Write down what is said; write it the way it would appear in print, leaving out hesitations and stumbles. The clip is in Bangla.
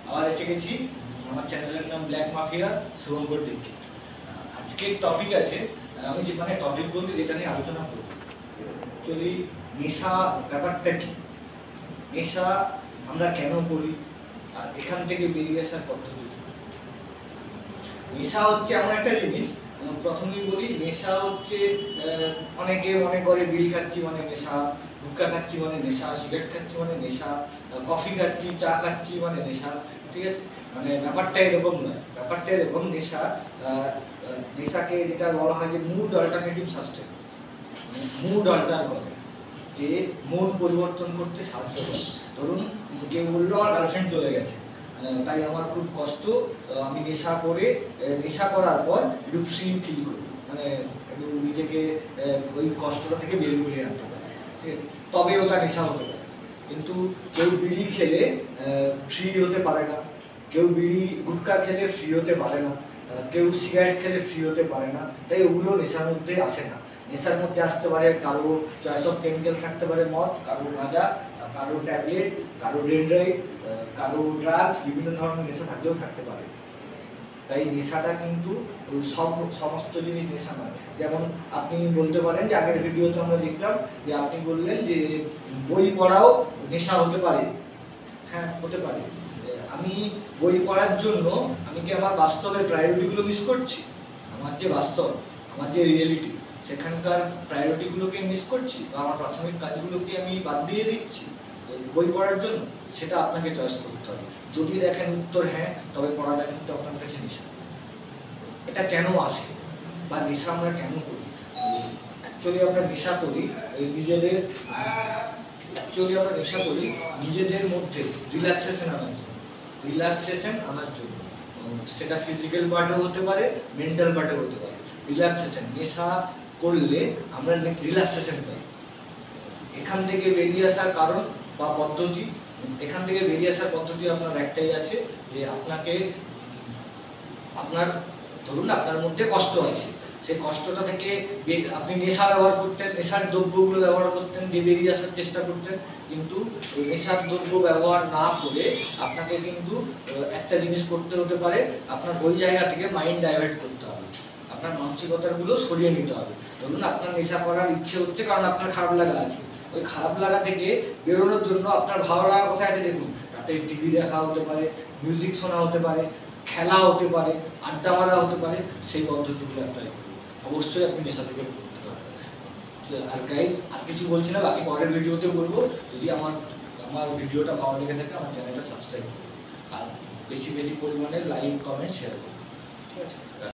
আবার এসে গেছি। আমার চ্যানেলের নাম ব্ল্যাক মাফিয়া শুভঙ্কর দীক্ষিত। আজকের টপিক আছে, আমি যে টপিক বলতে যেটা নিয়ে আলোচনা করব, অ্যাকচুয়ালি নেশা ব্যাপারটা কি, নেশা আমরা কেন করি, আর এখান থেকে বেরিয়ে আসার পদ্ধতি। নেশা হচ্ছে এমন একটা জিনিস, প্রথমেই বলি, নেশা হচ্ছে অনেকে মনে করে বিড়ি খাচ্ছি মানে নেশা, গুটখা খাচ্ছি মানে নেশা, সিগারেট খাচ্ছি মানে নেশা, কফি খাচ্ছি, চা খাচ্ছি মানে নেশা। ঠিক আছে, ব্যাপারটা এরকম নয়। ব্যাপারটা এরকম, নেশাকে যেটা বলা হয় যে mood alternative substance, mood alter করে, যে মন পরিবর্তন করতে সাহায্য করে। ধরুন কেউ বললো আমার গার্লফ্রেন্ড চলে গেছে, তাই আমার খুব কষ্ট, আমি নেশা করার পর একটু ফ্রি ফিল করি, একটু নিজেকে ওই কষ্টটা থেকে বের করে আনতে পারি। ঠিক আছে, তবে ওটা নেশা হতে পারে। কিন্তু কেউ বিড়ি খেলে ফ্রি হতে পারে না, কেউ বিড়ি গুটখা খেলে ফ্রি হতে পারে না, কেউ সিগারেট খেলে ফ্রি হতে পারে না। তাই ওগুলো নেশার মধ্যে আসে না। নেশার মধ্যে আসতে পারে কারো চয়েস অফ কেমিক্যাল থাকতে পারে মদ, কারো গাঁজা, কারো ট্যাবলেট, কারো ডেনড্রাইট, কারো ড্রাগস, বিভিন্ন ধরনের নেশা থাকলেও থাকতে পারে। তাই নেশাটা কিন্তু সমস্ত জিনিস নেশা নয়। যেমন আপনি বলতে পারেন যে আগের ভিডিওতে আমরা দেখলাম যে আপনি বললেন যে বই পড়াও নেশা হতে পারে। হ্যাঁ, হতে পারে। আমি বই পড়ার জন্য আমি কি আমার বাস্তবের প্রায়োরিটিগুলো মিস করছি? আমার যে বাস্তব, আমার যে রিয়েলিটি, সেখানকার প্রায়োরিটিগুলোকে মিস করছি, বা আমার প্রাথমিক কাজগুলোকে আমি বাদ দিয়ে দিচ্ছি বই পড়ার জন্য? সেটা আপনাকে চয়েস করতে হবে। যদি দেখেন উত্তর হ্যাঁ, তবে পড়াটা কিন্তু আপনার কাছে নেশা। এটা কেন আসে, বা নেশা আমরা কেন করি? অ্যাকচুয়ালি আমরা নেশা করি নিজেদের মধ্যে রিল্যাক্সেশন আনার জন্য। সেটা ফিজিক্যাল পার্টেও হতে পারে, মেন্টাল পার্টেও হতে পারে। রিল্যাক্সেশন, নেশা করলে আমরা রিল্যাক্সেশন পাই। এখান থেকে বেরিয়ে আসার কারণ বা পদ্ধতি, আপনার একটাই আছে, যে ধরুন আপনার মধ্যে কষ্ট আছে, সেই কষ্টটা থেকে আপনি নেশার দ্রব্যগুলো ব্যবহার করতেন, দিয়ে বেরিয়ে আসার চেষ্টা করতেন। কিন্তু নেশার দ্রব্য ব্যবহার না করে আপনাকে কিন্তু একটা জিনিস করতে হতে পারে, আপনার ওই জায়গা থেকে মাইন্ড ডাইভার্ট করতে হবে, আপনার মানসিকতাগুলো সরিয়ে নিতে হবে। ধরুন আপনার নেশা করার ইচ্ছে হচ্ছে কারণ আপনার খারাপ লাগা আছে, ওই খারাপ লাগা থেকে বেরোনোর জন্য আপনার ভালো লাগা কোথায় আছে দেখুন। তাতে টিভি দেখা হতে পারে, মিউজিক শোনা হতে পারে, খেলা হতে পারে, আড্ডা মারা হতে পারে। সেই পদ্ধতিগুলো অ্যাপ্লাই করুন, অবশ্যই আপনি নেশা থেকে করতে পারবেন। আর গাইজ, আর কিছু বলছি না, বাকি পরের ভিডিওতে বলবো। যদি আমার ভিডিওটা ভালো লেগে থাকে, আমার চ্যানেলটা সাবস্ক্রাইব করুন, আর বেশি পরিমাণে লাইক, কমেন্ট, শেয়ার করুন। ঠিক আছে।